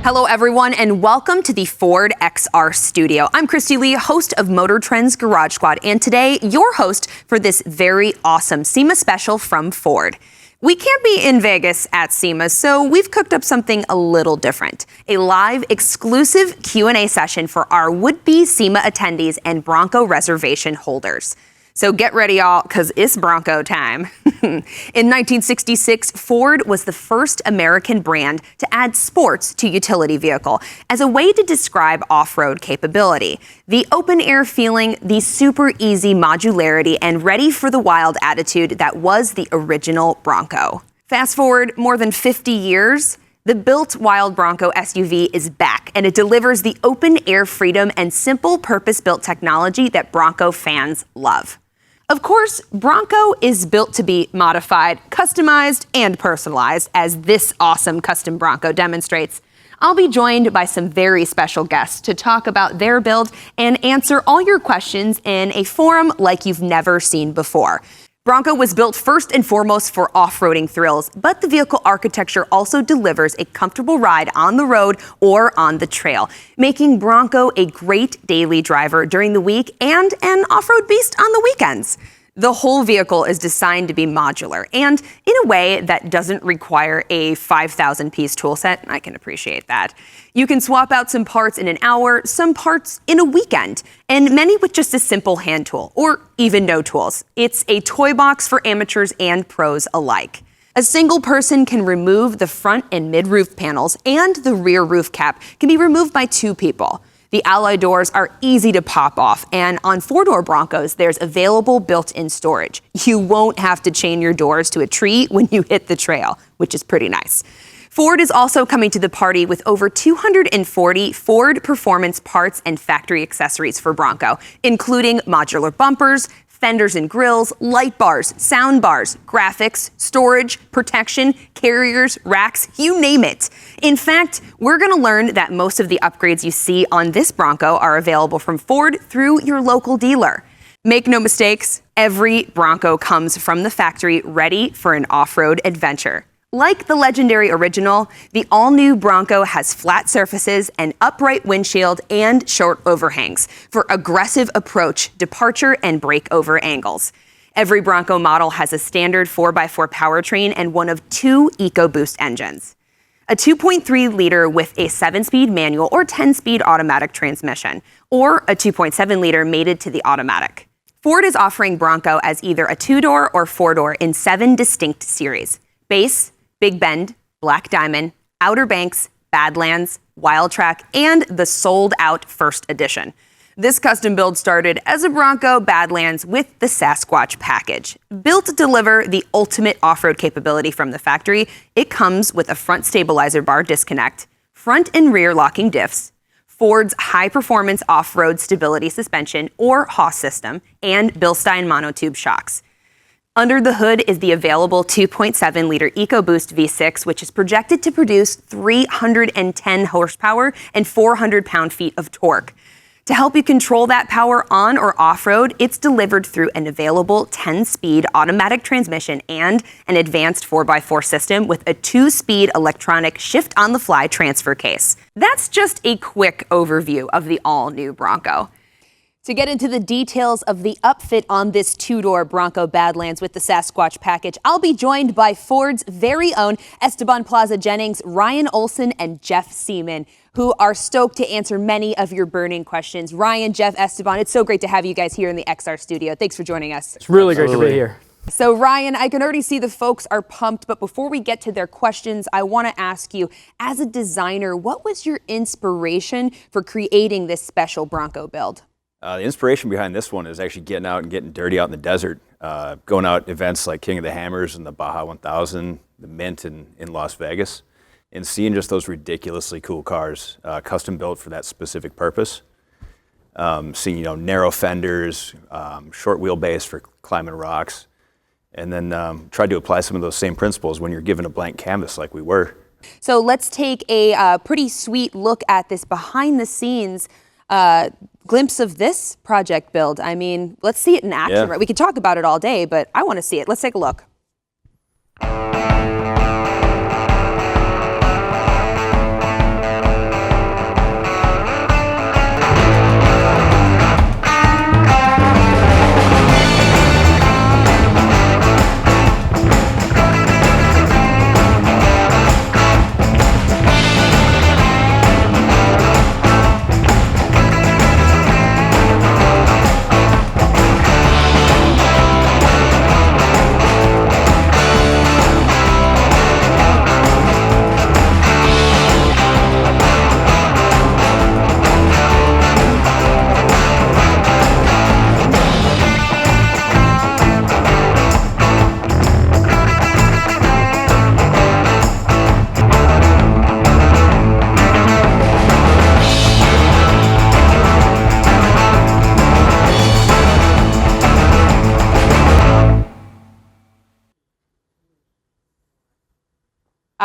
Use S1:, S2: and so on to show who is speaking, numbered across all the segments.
S1: Hello, everyone, and welcome to the Ford XR studio. I'm Christy Lee, host of Motor Trend's Garage Squad, and today, your host for this very awesome SEMA special from Ford. We can't be in Vegas at SEMA, so we've cooked up something a little different. A live, exclusive Q&A session for our would-be SEMA attendees and Bronco reservation holders. So get ready, y'all, because it's Bronco time. In 1966, Ford was the first American brand to add sports to utility vehicle as a way to describe off-road capability. The open-air feeling, the super easy modularity, and ready for the wild attitude that was the original Bronco. Fast forward more than 50 years, the built Wild Bronco SUV is back, and it delivers the open-air freedom and simple purpose-built technology that Bronco fans love. Of course, Bronco is built to be modified, customized, and personalized, as this awesome custom Bronco demonstrates. I'll be joined by some very special guests to talk about their build and answer all your questions in a forum like you've never seen before. Bronco was built first and foremost for off-roading thrills, but the vehicle architecture also delivers a comfortable ride on the road or on the trail, making Bronco a great daily driver during the week and an off-road beast on the weekends. The whole vehicle is designed to be modular and in a way that doesn't require a 5,000-piece tool set. I can appreciate that. You can swap out some parts in an hour, some parts in a weekend, and many with just a simple hand tool or even no tools. It's a toy box for amateurs and pros alike. A single person can remove the front and mid-roof panels, and the rear roof cap can be removed by two people. The alloy doors are easy to pop off, and on four-door Broncos, there's available built-in storage. You won't have to chain your doors to a tree when you hit the trail, which is pretty nice. Ford is also coming to the party with over 240 Ford Performance parts and factory accessories for Bronco, including modular bumpers, fenders and grills, light bars, sound bars, graphics, storage, protection, carriers, racks, you name it. In fact, we're going to learn that most of the upgrades you see on this Bronco are available from Ford through your local dealer. Make no mistakes, every Bronco comes from the factory ready for an off-road adventure. Like the legendary original, the all-new Bronco has flat surfaces, an upright windshield, and short overhangs for aggressive approach, departure, and breakover angles. Every Bronco model has a standard 4x4 powertrain and one of two EcoBoost engines. A 2.3-liter with a 7-speed manual or 10-speed automatic transmission, or a 2.7-liter mated to the automatic. Ford is offering Bronco as either a 2-door or 4-door in 7 distinct series: Base, Big Bend, Black Diamond, Outer Banks, Badlands, Wildtrak, and the sold-out First Edition. This custom build started as a Bronco Badlands with the Sasquatch package. Built to deliver the ultimate off-road capability from the factory, it comes with a front stabilizer bar disconnect, front and rear locking diffs, Ford's high-performance off-road stability suspension or HOS system, and Bilstein monotube shocks. Under the hood is the available 2.7-liter EcoBoost V6, which is projected to produce 310 horsepower and 400 pound-feet of torque. To help you control that power on or off-road, it's delivered through an available 10-speed automatic transmission and an advanced 4x4 system with a 2-speed electronic shift-on-the-fly transfer case. That's just a quick overview of the all-new Bronco. To get into the details of the upfit on this 2-door Bronco Badlands with the Sasquatch package, I'll be joined by Ford's very own Esteban Plaza Jennings, Ryan Olson, and Jeff Seaman, who are stoked to answer many of your burning questions. Ryan, Jeff, Esteban, it's so great to have you guys here in the XR studio. Thanks for joining us.
S2: It's really great to be here.
S1: So Ryan, I can already see the folks are pumped, but before we get to their questions, I want to ask you, as a designer, what was your inspiration for creating this special Bronco build?
S3: The inspiration behind this one is actually getting out and getting dirty out in the desert, going out events like King of the Hammers and the Baja 1000, the Mint in Las Vegas, and seeing just those ridiculously cool cars, custom built for that specific purpose. Seeing, narrow fenders, short wheelbase for climbing rocks, and then tried to apply some of those same principles when you're given a blank canvas like we were.
S1: So let's take a pretty sweet look at this behind the scenes glimpse of this project build. I mean, let's see it in action.
S3: Yeah.
S1: Right? We could talk about it all day, but I want to see it. Let's take a look.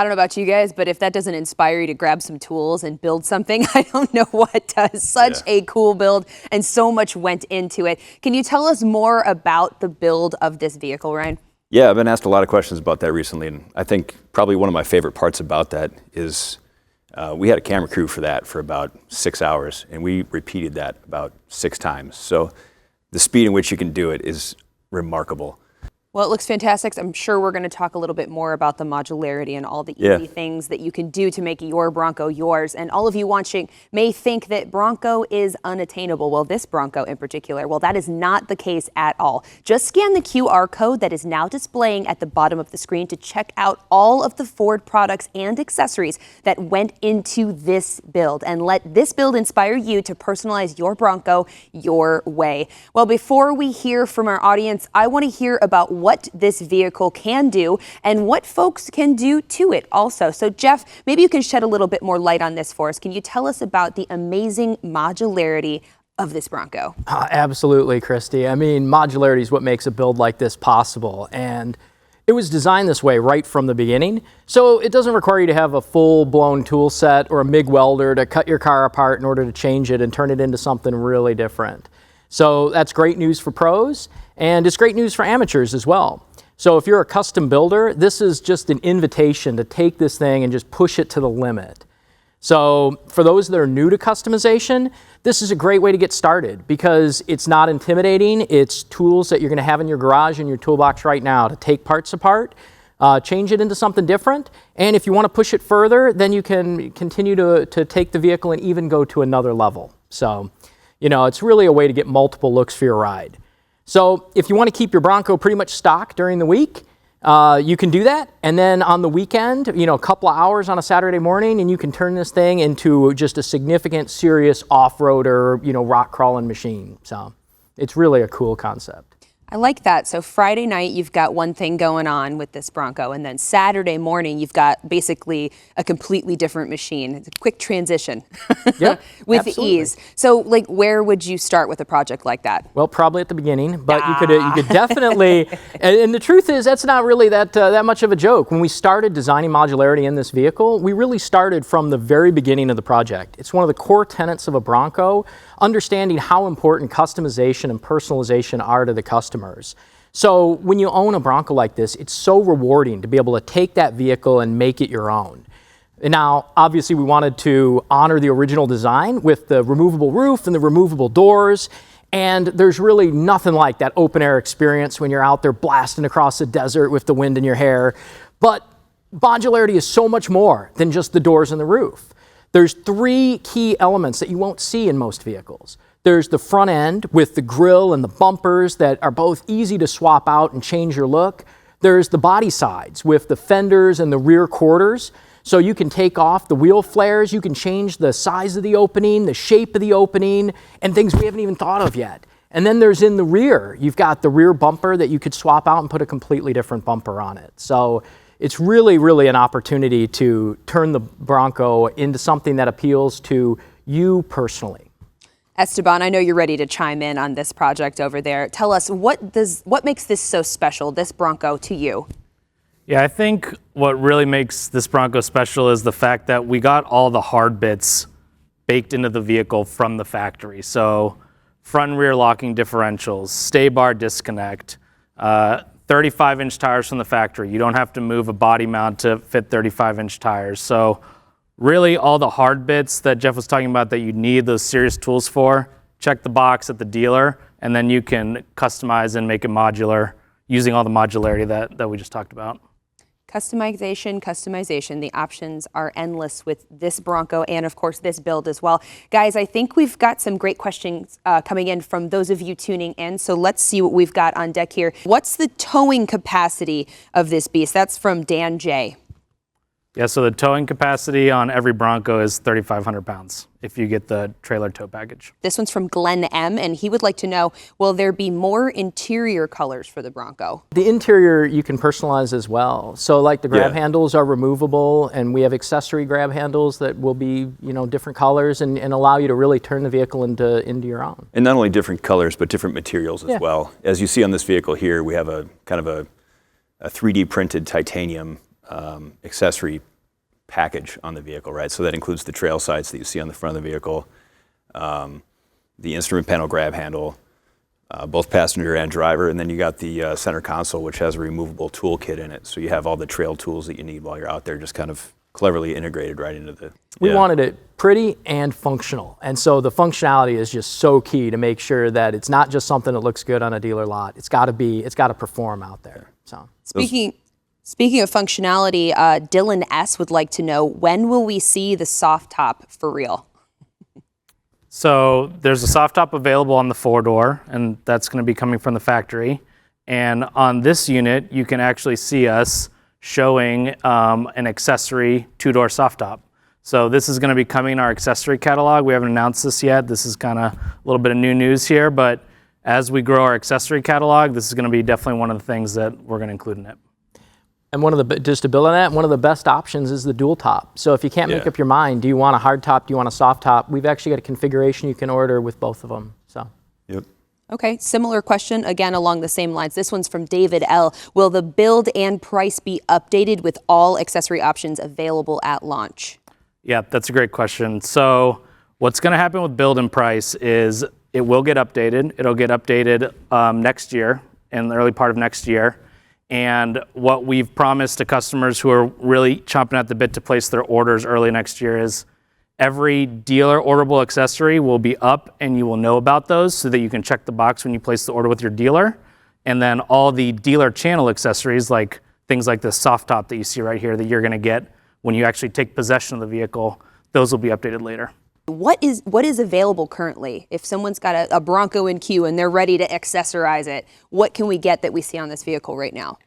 S1: I don't know about you guys, but if that doesn't inspire you to grab some tools and build something, I don't know what does. Such a cool build, and so much went into it. Can you tell us more about the build of this vehicle, Ryan?
S3: Yeah, I've been asked a lot of questions about that recently, and I think probably one of my favorite parts about that is we had a camera crew for that for about 6 hours, and we repeated that about 6 times. So the speed in which you can do it is remarkable.
S1: Well, it looks fantastic. I'm sure we're going to talk a little bit more about the modularity and all the easy things that you can do to make your Bronco yours. And all of you watching may think that Bronco is unattainable. Well, this Bronco in particular, well, that is not the case at all. Just scan the QR code that is now displaying at the bottom of the screen to check out all of the Ford products and accessories that went into this build. And let this build inspire you to personalize your Bronco your way. Well, before we hear from our audience, I want to hear about what this vehicle can do and what folks can do to it also. So Jeff, maybe you can shed a little bit more light on this for us. Can you tell us about the amazing modularity of this Bronco?
S2: Absolutely, Christy. I mean, modularity is what makes a build like this possible. And it was designed this way right from the beginning. So it doesn't require you to have a full-blown tool set or a MIG welder to cut your car apart in order to change it and turn it into something really different. So that's great news for pros, and it's great news for amateurs as well. So if you're a custom builder, this is just an invitation to take this thing and just push it to the limit. So for those that are new to customization, this is a great way to get started because it's not intimidating. It's tools that you're going to have in your garage and your toolbox right now to take parts apart, change it into something different. And if you want to push it further, then you can continue to take the vehicle and even go to another level. So, you know, it's really a way to get multiple looks for your ride. So if you want to keep your Bronco pretty much stock during the week, you can do that. And then on the weekend, you know, a couple of hours on a Saturday morning, and you can turn this thing into just a significant, serious off-roader, you know, rock crawling machine. So it's really a cool concept.
S1: I like that. So Friday night, you've got one thing going on with this Bronco, and then Saturday morning, you've got basically a completely different machine. It's a quick transition
S2: Yep,
S1: with
S2: absolutely.
S1: ease. So, like, where would you start with a project like that?
S2: Well, probably at the beginning, but you could definitely, and the truth is that's not really that much of a joke. When we started designing modularity in this vehicle, we really started from the very beginning of the project. It's one of the core tenets of a Bronco, understanding how important customization and personalization are to the customers. So when you own a Bronco like this, it's so rewarding to be able to take that vehicle and make it your own. And now, obviously, we wanted to honor the original design with the removable roof and the removable doors. And there's really nothing like that open air experience when you're out there blasting across the desert with the wind in your hair. But modularity is so much more than just the doors and the roof. There's 3 key elements that you won't see in most vehicles. There's the front end with the grille and the bumpers that are both easy to swap out and change your look. There's the body sides with the fenders and the rear quarters. So you can take off the wheel flares, you can change the size of the opening, the shape of the opening, and things we haven't even thought of yet. And then there's in the rear, you've got the rear bumper that you could swap out and put a completely different bumper on it. So it's really, really an opportunity to turn the Bronco into something that appeals to you personally.
S1: Esteban, I know you're ready to chime in on this project over there. Tell us, what makes this so special, this Bronco, to you?
S4: Yeah, I think what really makes this Bronco special is the fact that we got all the hard bits baked into the vehicle from the factory. So front and rear locking differentials, stay bar disconnect, 35-inch tires from the factory. You don't have to move a body mount to fit 35-inch tires. So really all the hard bits that Jeff was talking about that you need those serious tools for, check the box at the dealer, and then you can customize and make it modular using all the modularity that we just talked about.
S1: Customization. The options are endless with this Bronco and, of course, this build as well. Guys, I think we've got some great questions coming in from those of you tuning in. So let's see what we've got on deck here. What's the towing capacity of this beast? That's from Dan J.
S4: Yeah, so the towing capacity on every Bronco is 3,500 pounds if you get the trailer tow package.
S1: This one's from Glenn M, and he would like to know, will there be more interior colors for the Bronco?
S2: The interior you can personalize as well. So like the grab handles are removable, and we have accessory grab handles that will be, you know, different colors and allow you to really turn the vehicle into your own.
S3: And not only different colors, but different materials as well. As you see on this vehicle here, we have a kind of a 3D printed titanium accessory package on the vehicle, right? So that includes the trail sights that you see on the front of the vehicle, the instrument panel grab handle, both passenger and driver, and then you got the center console, which has a removable toolkit in it. So you have all the trail tools that you need while you're out there, just kind of cleverly integrated right into the.
S2: We wanted it pretty and functional, and so the functionality is just so key to make sure that it's not just something that looks good on a dealer lot. It's got to perform out there. So
S1: Speaking of functionality, Dylan S. would like to know, when will we see the soft top for real?
S4: So there's a soft top available on the 4-door, and that's going to be coming from the factory. And on this unit, you can actually see us showing an accessory 2-door soft top. So this is going to be coming in our accessory catalog. We haven't announced this yet. This is kind of a little bit of new news here, but as we grow our accessory catalog, this is going to be definitely one of the things that we're going to include in it.
S2: And just to build on that, one of the best options is the dual top. So if you can't make up your mind, do you want a hard top, do you want a soft top? We've actually got a configuration you can order with both of them. So.
S3: Yep.
S1: Okay, similar question, again along the same lines. This one's from David L. Will the build and price be updated with all accessory options available at launch?
S4: Yeah, that's a great question. So what's going to happen with build and price is it will get updated. It'll get updated next year, in the early part of next year. And what we've promised to customers who are really chomping at the bit to place their orders early next year is every dealer orderable accessory will be up, and you will know about those so that you can check the box when you place the order with your dealer. And then all the dealer channel accessories, like things like the soft top that you see right here that you're going to get when you actually take possession of the vehicle, those will be updated later.
S1: What is available currently? If someone's got a Bronco in queue and they're ready to accessorize it, what can we get that we see on this vehicle right now?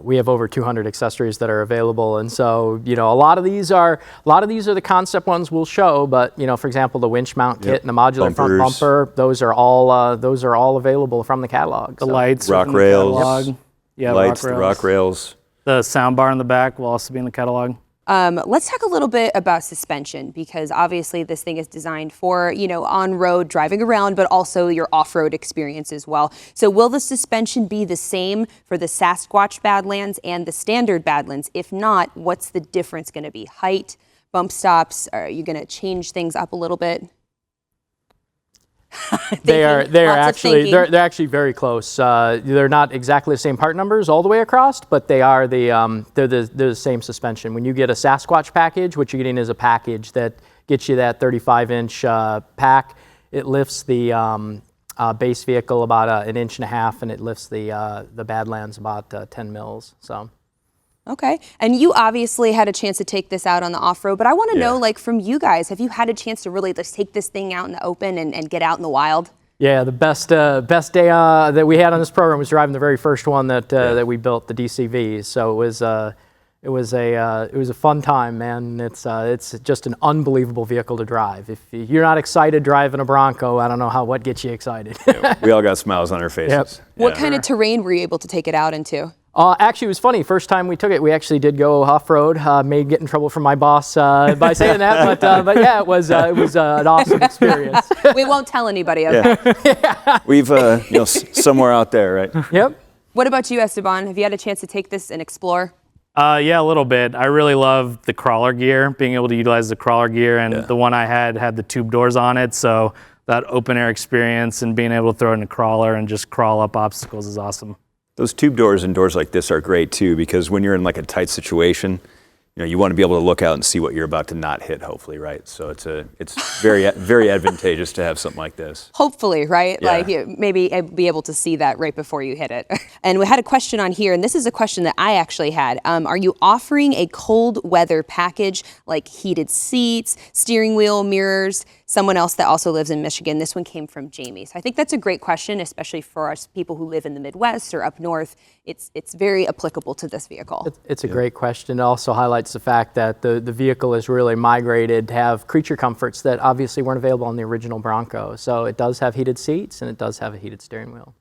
S2: We have over 200 accessories that are available, and so a lot of these are the concept ones we'll show. But for example, the winch mount kit and the modular front bumper, those are all available from the catalog.
S4: The lights,
S3: rock rails,
S4: lights,
S3: the rock rails.
S4: The sound bar in the back will also be in the catalog.
S1: Let's talk a little bit about suspension, because obviously this thing is designed for, on-road driving around, but also your off-road experience as well. So will the suspension be the same for the Sasquatch Badlands and the standard Badlands? If not, what's the difference going to be? Height, bump stops? Are you going to change things up a little bit?
S2: They're actually very close. They're not exactly the same part numbers all the way across, but they're the same suspension. When you get a Sasquatch package, what you're getting is a package that gets you that 35-inch pack. It lifts the base vehicle about an inch and a half, and it lifts the Badlands about 10 mils. So.
S1: Okay, and you obviously had a chance to take this out on the off-road, but I want to know, from you guys, have you had a chance to really just take this thing out in the open and get out in the wild? Yeah, the best day that we had on this program was driving the very first one that we built, the DCV. So it was a fun time, man. It's just an unbelievable vehicle to drive. If you're not excited driving a Bronco, I don't know what gets you excited.
S3: We all got smiles on our faces.
S2: Yep.
S1: What kind of terrain were you able to take it out into?
S2: Actually, it was funny. First time we took it, we actually did go off-road. May get in trouble from my boss by saying that, but yeah, it was an awesome experience.
S1: We won't tell anybody, okay?
S3: Yeah. We've somewhere out there, right?
S2: Yep.
S1: What about you, Esteban? Have you had a chance to take this and explore?
S4: Yeah, a little bit. I really love the crawler gear, being able to utilize the crawler gear, and the one I had the tube doors on it, so that open air experience and being able to throw it in a crawler and just crawl up obstacles is awesome.
S3: Those tube doors and doors like this are great too, because when you're in like a tight situation, you want to be able to look out and see what you're about to not hit, hopefully, right? So it's very very advantageous to have something like this.
S1: Hopefully, right?
S3: Yeah.
S1: Like maybe be able to see that right before you hit it. And we had a question on here, and this is a question that I actually had. Are you offering a cold weather package, like heated seats, steering wheel, mirrors? Someone else that also lives in Michigan. This one came from Jamie. So I think that's a great question, especially for us people who live in the Midwest or up north. It's very applicable to this vehicle.
S2: It's a great question. It also highlights the fact that the vehicle is really migrated to have creature comforts that obviously weren't available on the original Bronco. So it does have heated seats, and it does have a heated steering wheel.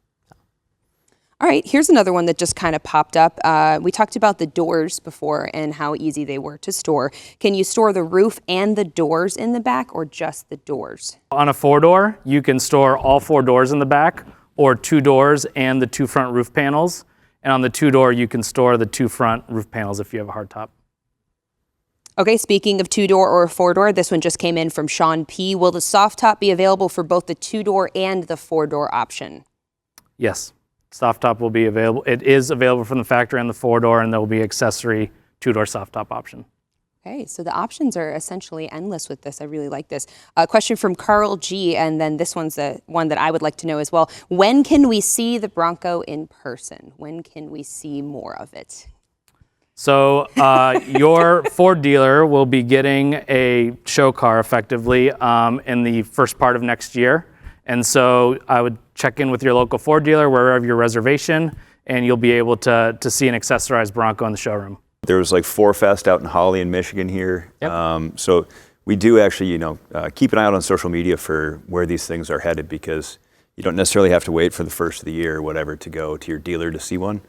S1: All right, here's another one that just kind of popped up. We talked about the doors before and how easy they were to store. Can you store the roof and the doors in the back, or just the doors?
S4: On a 4-door, you can store all 4 doors in the back, or 2 doors and the 2 front roof panels. And on the two-door, you can store the two front roof panels if you have a hardtop.
S1: Okay, speaking of two-door or four-door, this one just came in from Sean P. Will the soft top be available for both the two-door and the four-door option?
S4: Yes, soft top will be available. It is available from the factory on the four-door, and there will be accessory two-door soft top option.
S1: Okay, so the options are essentially endless with this. I really like this. A question from Carl G, and then this one's the one that I would like to know as well. When can we see the Bronco in person? When can we see more of it?
S4: So your Ford dealer will be getting a show car effectively in the first part of next year. And so I would check in with your local Ford dealer wherever your reservation, and you'll be able to see an accessorized Bronco in the showroom.
S3: There was like Forfest out in Holly in Michigan here.
S2: Yep.
S3: So we do actually, keep an eye out on social media for where these things are headed, because you don't necessarily have to wait for the first of the year or whatever to go to your dealer to see one.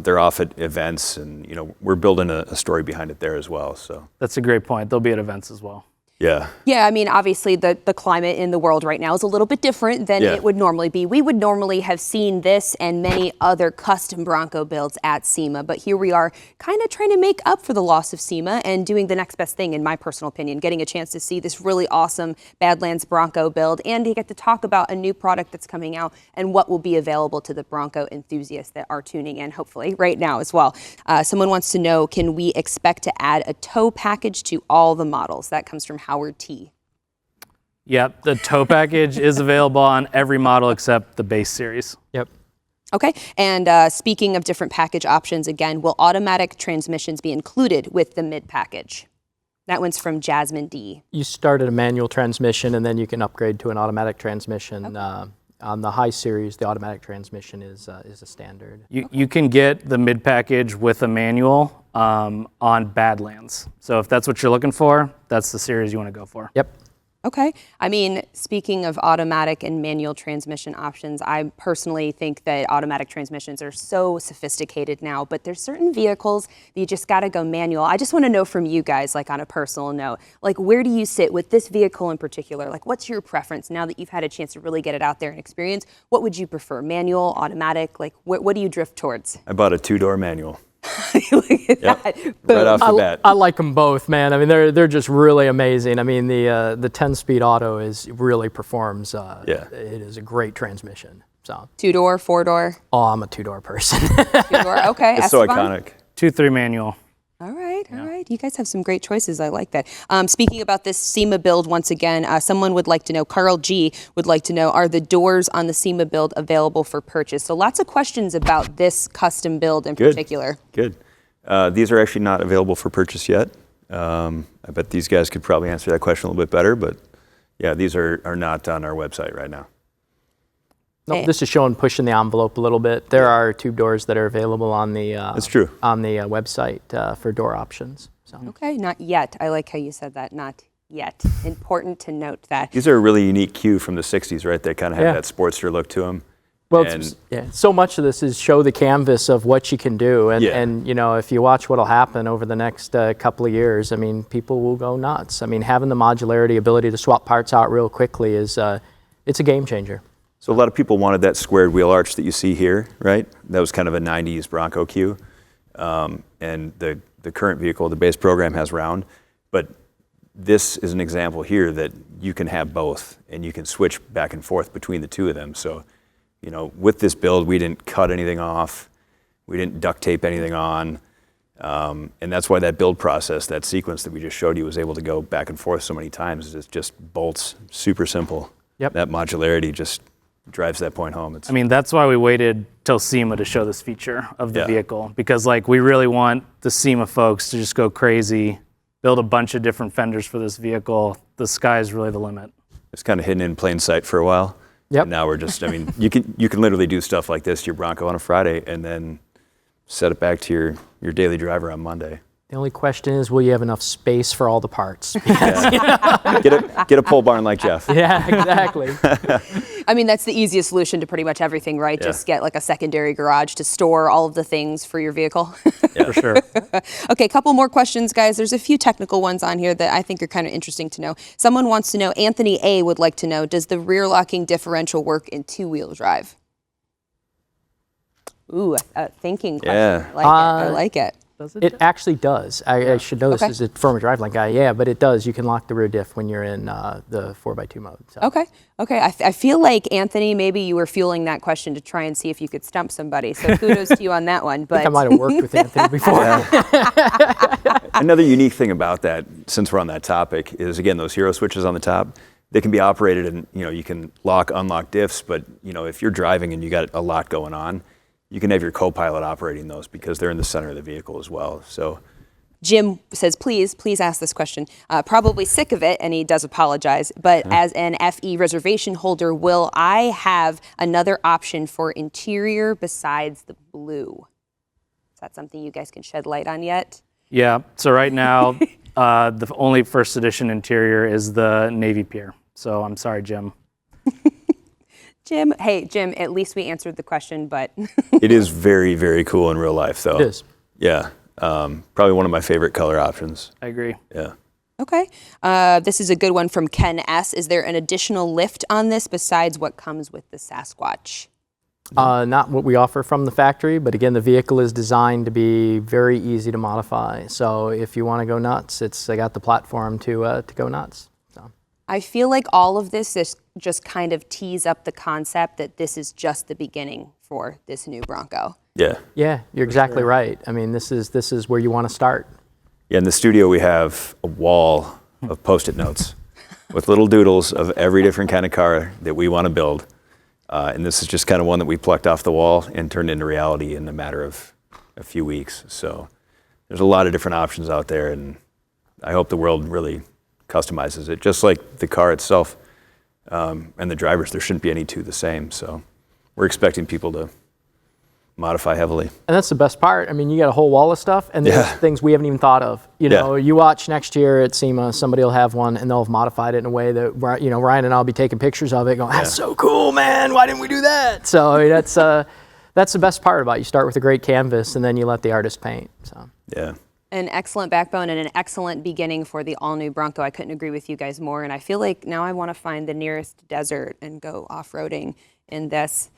S3: They're off at events, and we're building a story behind it there as well. So
S4: That's a great point. They'll be at events as well.
S3: yeah.
S1: Yeah, I mean, obviously the climate in the world right now is a little bit different than
S3: Yeah.
S1: it would normally be. We would normally have seen this and many other custom Bronco builds at SEMA, but here we are kind of trying to make up for the loss of SEMA and doing the next best thing, in my personal opinion, getting a chance to see this really awesome Badlands Bronco build and to get to talk about a new product that's coming out and what will be available to the Bronco enthusiasts that are tuning in, hopefully, right now as well. Someone wants to know, can we expect to add a tow package to all the models? That comes from Howard T.
S4: Yep, the tow package is available on every model except the base series.
S2: Yep.
S1: Okay, and speaking of different package options, again, will automatic transmissions be included with the mid package? That one's from Jasmine D.
S2: You start at a manual transmission, and then you can upgrade to an automatic transmission. On the high series, the automatic transmission is a standard.
S4: You can get the mid package with a manual on Badlands. So if that's what you're looking for, that's the series you want to go for.
S2: Yep.
S1: Okay. I mean, speaking of automatic and manual transmission options, I personally think that automatic transmissions are so sophisticated now, but there's certain vehicles that you just got to go manual. I just want to know from you guys, like on a personal note, like where do you sit with this vehicle in particular? Like what's your preference now that you've had a chance to really get it out there and experience? What would you prefer, manual, automatic? Like what do you drift towards?
S3: I bought a two-door manual.
S1: Look at
S3: Yep.
S1: that.
S3: Right off the bat.
S2: I like them both, man. I mean, they're just really amazing. I mean, the 10-speed auto really performs.
S3: Yeah.
S2: It is a great transmission. So,
S1: Two-door, four-door,
S2: I'm a two-door person.
S1: two-door. Okay.
S3: It's so
S1: Esteban?
S3: iconic.
S4: 2.3 manual.
S1: All right, all right. You guys have some great choices. I like that. Speaking about this SEMA build, once again, someone would like to know, Carl G would like to know, are the doors on the SEMA build available for purchase? So lots of questions about this custom build in particular.
S3: Good. These are actually not available for purchase yet. I bet these guys could probably answer that question a little bit better, but yeah, these are not on our website right now.
S2: No, this is showing pushing the envelope a little bit. There are tube doors that are available on the
S3: That's true.
S2: on the website for door options. So.
S1: Okay, not yet. I like how you said that, not yet. Important to note that.
S3: These are a really unique cue from the 60s, right? They kind of have
S2: Yeah.
S3: that Sportster look to them.
S2: Well,
S3: And-
S2: so much of this is show the canvas of what you can do, and,
S3: Yeah.
S2: and if you watch what'll happen over the next couple of years, I mean, people will go nuts. I mean, having the modularity, ability to swap parts out real quickly is it's a game changer.
S3: So a lot of people wanted that squared wheel arch that you see here, right? That was kind of a 90s Bronco cue. And the current vehicle, the base program, has round. But this is an example here that you can have both, and you can switch back and forth between the two of them. So, with this build, we didn't cut anything off. We didn't duct tape anything on. And that's why that build process, that sequence that we just showed you, was able to go back and forth so many times. It's just bolts, super simple.
S2: Yep.
S3: That modularity just drives that point home.
S4: I mean, that's why we waited till SEMA to show this feature of the
S3: Yeah.
S4: vehicle, because we really want the SEMA folks to just go crazy, build a bunch of different fenders for this vehicle. The sky is really the limit.
S3: It's kind of hidden in plain sight for a while.
S2: Yep.
S3: And now we're just, you can literally do stuff like this to your Bronco on a Friday and then set it back to your daily driver on Monday.
S2: The only question is, will you have enough space for all the parts?
S3: Get a pole barn like Jeff.
S2: Yeah, exactly.
S1: I mean, that's the easiest solution to pretty much everything, right?
S3: Yeah.
S1: Just get like a secondary garage to store all of the things for your vehicle.
S4: For sure.
S1: Okay, a couple more questions, guys. There's a few technical ones on here that I think are kind of interesting to know. Someone wants to know, Anthony A would like to know, does the rear locking differential work in two-wheel drive? Ooh, a thinking question.
S3: Yeah.
S1: I like it.
S4: Does
S2: It actually does. I should know this
S1: Okay.
S2: as a former driveline guy. Yeah, but it does. You can lock the rear diff when you're in the 4x2 mode. So.
S1: Okay. I feel like, Anthony, maybe you were fueling that question to try and see if you could stump somebody. So kudos to you on that one. But
S2: I might have worked with Anthony before.
S3: Another unique thing about that, since we're on that topic, is again those hero switches on the top. They can be operated, and you can lock, unlock diffs. But if you're driving and you got a lot going on, you can have your co-pilot operating those because they're in the center of the vehicle as well. So
S1: Jim says, please ask this question. Probably sick of it, and he does apologize. But as an FE reservation holder, will I have another option for interior besides the blue? Is that something you guys can shed light on yet?
S4: Yeah. So right now, the only first edition interior is the Navy Pier. So I'm sorry, Jim.
S1: Jim, at least we answered the question, but
S3: it is very, very cool in real life, though.
S2: It is.
S3: Yeah. Probably one of my favorite color options.
S4: I agree.
S3: Yeah.
S1: okay. This is a good one from Ken S. Is there an additional lift on this besides what comes with the Sasquatch?
S2: Not what we offer from the factory, but again, the vehicle is designed to be very easy to modify. So if you want to go nuts, I got the platform to go nuts. So.
S1: I feel like all of this is just kind of tease up the concept that this is just the beginning for this new Bronco.
S3: Yeah.
S2: Yeah, you're exactly right. I mean, this is where you want to start.
S3: Yeah, in the studio we have a wall of Post-it notes with little doodles of every different kind of car that we want to build. And this is just kind of one that we plucked off the wall and turned into reality in a matter of a few weeks. So there's a lot of different options out there, and I hope the world really customizes it. Just like the car itself and the drivers, there shouldn't be any two the same. So we're expecting people to modify heavily.
S2: And that's the best part. I mean, you got a whole wall of stuff, and there's
S3: Yeah.
S2: things we haven't even thought of. You watch next year at SEMA, somebody will have one, and they'll have modified it in a way that, Ryan and I'll be taking pictures of it, going, "That's so cool, man! Why didn't we do that?" So I mean, that's the best part about it. You start with a great canvas, and then you let the artist paint. So.
S3: Yeah.
S1: An excellent backbone and an excellent beginning for the all-new Bronco. I couldn't agree with you guys more, and I feel like now I want to find the nearest desert and go off-roading in this.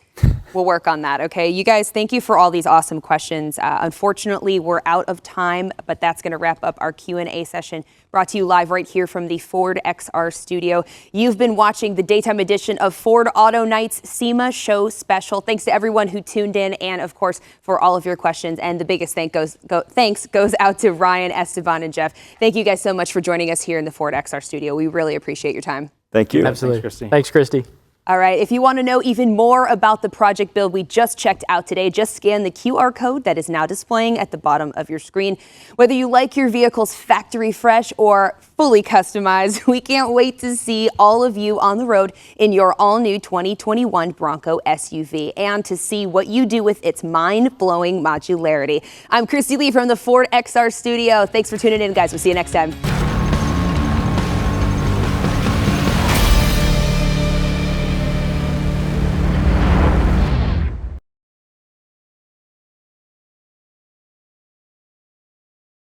S1: We'll work on that, okay? You guys, thank you for all these awesome questions. Unfortunately, we're out of time, but that's going to wrap up our Q&A session, brought to you live right here from the Ford XR studio. You've been watching the daytime edition of Ford Auto Nights SEMA Show Special. Thanks to everyone who tuned in, and of course, for all of your questions. And the biggest thanks goes out to Ryan, Esteban, and Jeff. Thank you guys so much for joining us here in the Ford XR studio. We really appreciate your time.
S3: Thank you.
S2: Absolutely.
S4: Christy.
S2: Thanks, Christy.
S1: All right, if you want to know even more about the project build we just checked out today, just scan the QR code that is now displaying at the bottom of your screen. Whether you like your vehicles factory fresh or fully customized, we can't wait to see all of you on the road in your all-new 2021 Bronco SUV and to see what you do with its mind-blowing modularity. I'm Christy Lee from the Ford XR studio. Thanks for tuning in, guys. We'll see you next time.